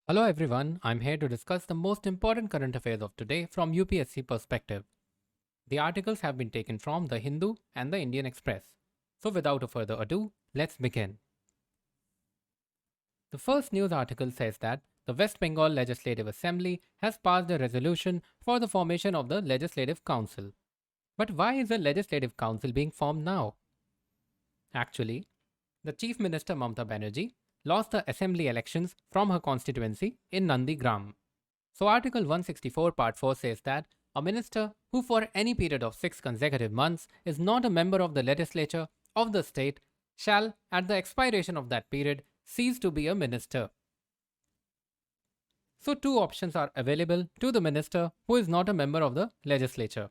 Hello everyone, I'm here to discuss the most important current affairs of today from UPSC perspective. The articles have been taken from The Hindu and the Indian Express. So without a further ado, let's begin. The first news article says that the West Bengal Legislative Assembly has passed a resolution for the formation of the Legislative Council. But why is the Legislative Council being formed now? Actually, the Chief Minister Mamata Banerjee lost the assembly elections from her constituency in Nandigram. So Article 164 Part 4 says that a minister who for any period of 6 consecutive months is not a member of the legislature of the state shall, at the expiration of that period, cease to be a minister. So two options are available to the minister who is not a member of the legislature.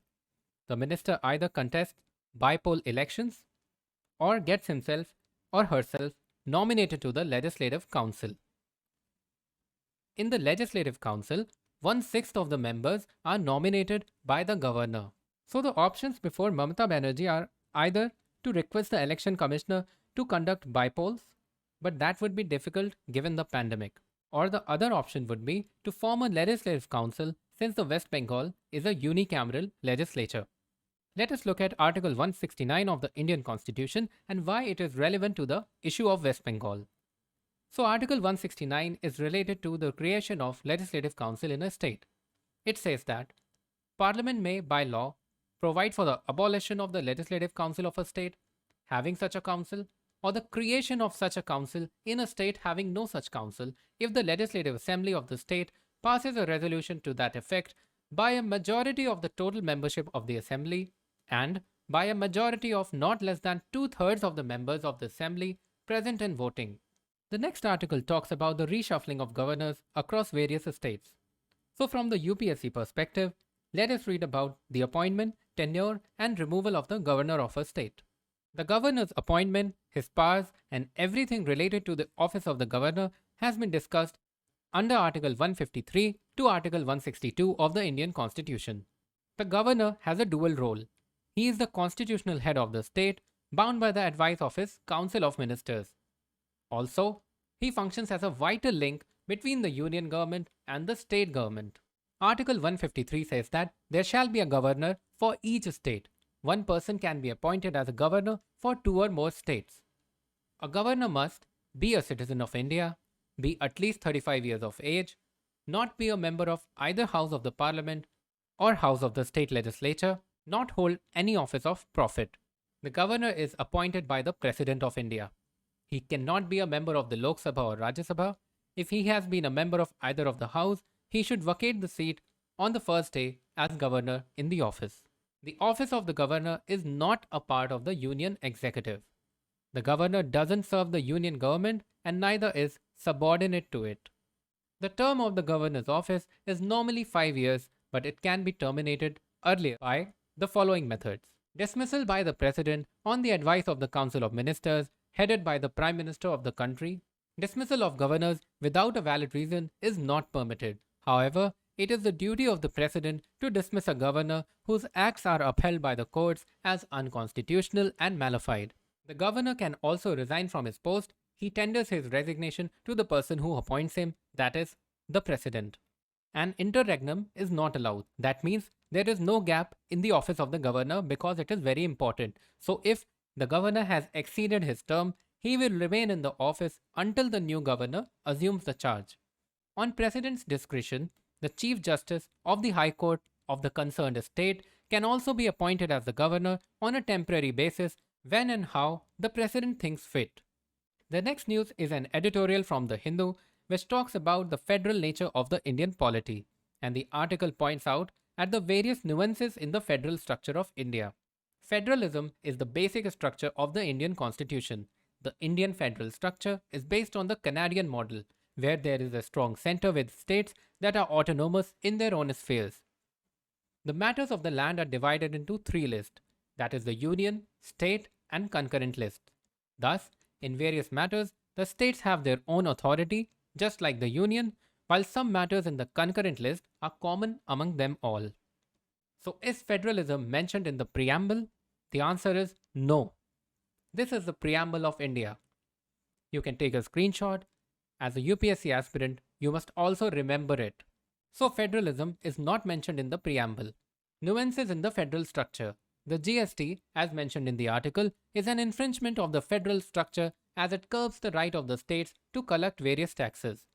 The minister either contests by-poll elections or gets himself or herself nominated to the Legislative Council. In the Legislative Council, 1/6 of the members are nominated by the governor. So the options before Mamata Banerjee are either to request the election commissioner to conduct by-polls, but that would be difficult given the pandemic. Or the other option would be to form a Legislative Council since the West Bengal is a unicameral legislature. Let us look at Article 169 of the Indian Constitution and why it is relevant to the issue of West Bengal. So Article 169 is related to the creation of Legislative Council in a state. It says that Parliament may, by law, provide for the abolition of the Legislative Council of a state having such a council, or the creation of such a council in a state having no such council if the Legislative Assembly of the state passes a resolution to that effect by a majority of the total membership of the Assembly and by a majority of not less than 2/3 of the members of the Assembly present and voting. The next article talks about the reshuffling of governors across various states. So from the UPSC perspective, let us read about the appointment, tenure and removal of the governor of a state. The governor's appointment, his powers and everything related to the office of the governor has been discussed under Article 153 to Article 162 of the Indian Constitution. The governor has a dual role. He is the constitutional head of the state, bound by the advice of his Council of Ministers. Also, he functions as a vital link between the union government and the state government. Article 153 says that there shall be a governor for each state. One person can be appointed as a governor for 2 or more states. A governor must be a citizen of India, be at least 35 years of age, not be a member of either house of the parliament or house of the state legislature, not hold any office of profit. The governor is appointed by the President of India. He cannot be a member of the Lok Sabha or Rajya Sabha. If he has been a member of either of the house, he should vacate the seat on the first day as governor in the office. The office of the governor is not a part of the union executive. The governor doesn't serve the union government and neither is subordinate to it. The term of the governor's office is normally 5 years, but it can be terminated earlier by the following methods. Dismissal by the President on the advice of the Council of Ministers headed by the Prime Minister of the country. Dismissal of governors without a valid reason is not permitted. However, it is the duty of the President to dismiss a governor whose acts are upheld by the courts as unconstitutional and malified. The governor can also resign from his post. He tenders his resignation to the person who appoints him, that is, the President. An interregnum is not allowed. That means there is no gap in the office of the governor because it is very important. So if the governor has exceeded his term, he will remain in the office until the new governor assumes the charge. On President's discretion, the Chief Justice of the High Court of the concerned state can also be appointed as the governor on a temporary basis when and how the President thinks fit. The next news is an editorial from The Hindu which talks about the federal nature of the Indian polity, and the article points out at the various nuances in the federal structure of India. Federalism is the basic structure of the Indian Constitution. The Indian federal structure is based on the Canadian model, where there is a strong center with states that are autonomous in their own spheres. The matters of the land are divided into 3 lists, that is the union, state, and concurrent lists. Thus, in various matters, the states have their own authority, just like the union, while some matters in the concurrent list are common among them all. So is federalism mentioned in the preamble? The answer is no. This is the preamble of India. You can take a screenshot. As a UPSC aspirant, you must also remember it. So federalism is not mentioned in the preamble. Nuances in the federal structure. The GST, as mentioned in the article, is an infringement of the federal structure as it curbs the right of the states to collect various taxes.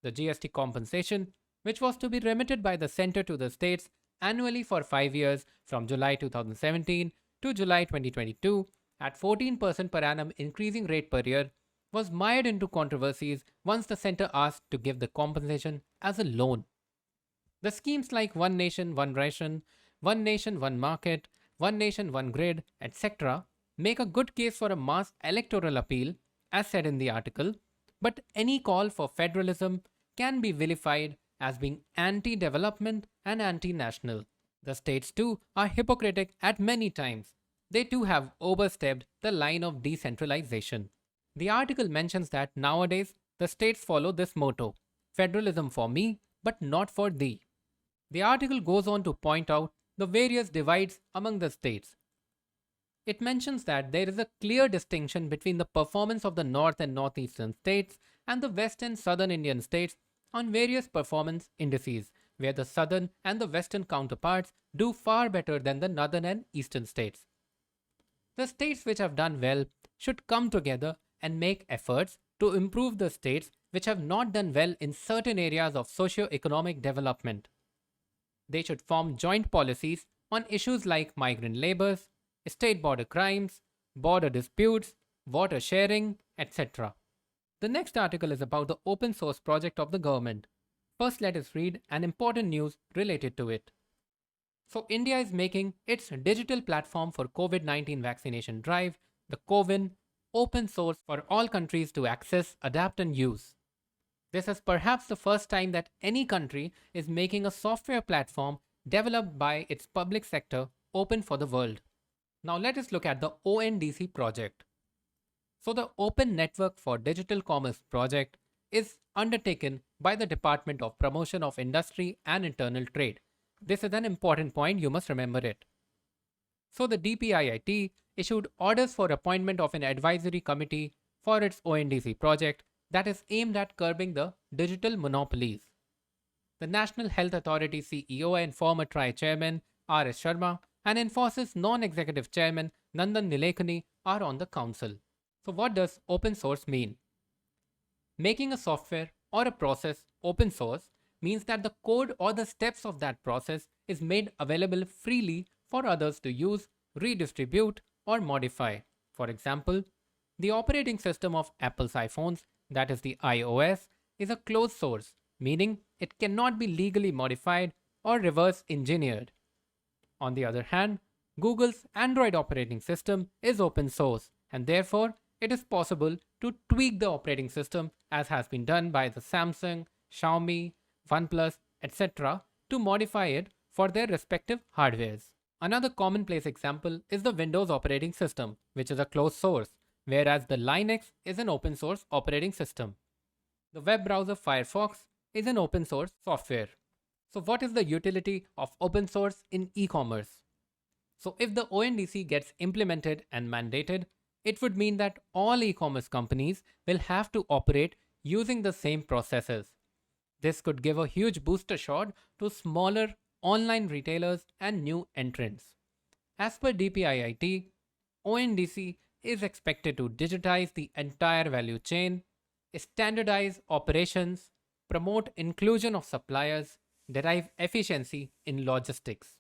The GST compensation, which was to be remitted by the center to the states annually for 5 years from July 2017 to July 2022 at 14% per annum increasing rate per year, was mired into controversies once the center asked to give the compensation as a loan. The schemes like One Nation, One Ration, One Nation, One Market, One Nation, One Grid, etc. make a good case for a mass electoral appeal, as said in the article, but any call for federalism can be vilified as being anti-development and anti-national. The states too are hypocritic at many times. They too have overstepped the line of decentralization. The article mentions that nowadays the states follow this motto, federalism for me, but not for thee. The article goes on to point out the various divides among the states. It mentions that there is a clear distinction between the performance of the north and northeastern states and the west and southern Indian states on various performance indices, where the southern and the western counterparts do far better than the northern and eastern states. The states which have done well should come together and make efforts to improve the states which have not done well in certain areas of socio-economic development. They should form joint policies on issues like migrant labours, state border crimes, border disputes, water sharing, etc. The next article is about the open source project of the government. First, let us read an important news related to it. So, India is making its digital platform for COVID-19 vaccination drive, the CoWIN, open source for all countries to access, adapt and use. This is perhaps the first time that any country is making a software platform developed by its public sector open for the world. Now let us look at the ONDC project. So the Open Network for Digital Commerce project is undertaken by the Department of Promotion of Industry and Internal Trade. This is an important point, you must remember it. So the DPIIT issued orders for appointment of an advisory committee for its ONDC project that is aimed at curbing the digital monopolies. The National Health Authority CEO and former TRAI chairman R.S. Sharma and Infosys non-executive chairman Nandan Nilekani are on the council. So what does open source mean? Making a software or a process open source means that the code or the steps of that process is made available freely for others to use, redistribute, or modify. For example, the operating system of Apple's iPhones, that is the iOS, is a closed source, meaning it cannot be legally modified or reverse engineered. On the other hand, Google's Android operating system is open source, and therefore it is possible to tweak the operating system as has been done by the Samsung, Xiaomi, OnePlus, etc. to modify it for their respective hardwares. Another commonplace example is the Windows operating system, which is a closed source, whereas the Linux is an open source operating system. The web browser Firefox is an open source software. So what is the utility of open source in e-commerce? So if the ONDC gets implemented and mandated, it would mean that all e-commerce companies will have to operate using the same processes. This could give a huge booster shot to smaller online retailers and new entrants. As per DPIIT, ONDC is expected to digitize the entire value chain, standardize operations, promote inclusion of suppliers, derive efficiency in logistics.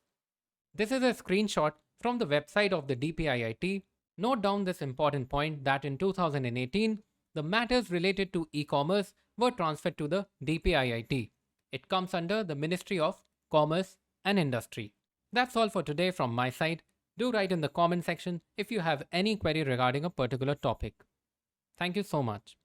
This is a screenshot from the website of the DPIIT. Note down this important point that in 2018, the matters related to e-commerce were transferred to the DPIIT. It comes under the Ministry of Commerce and Industry. That's all for today from my side. Do write in the comment section if you have any query regarding a particular topic. Thank you so much.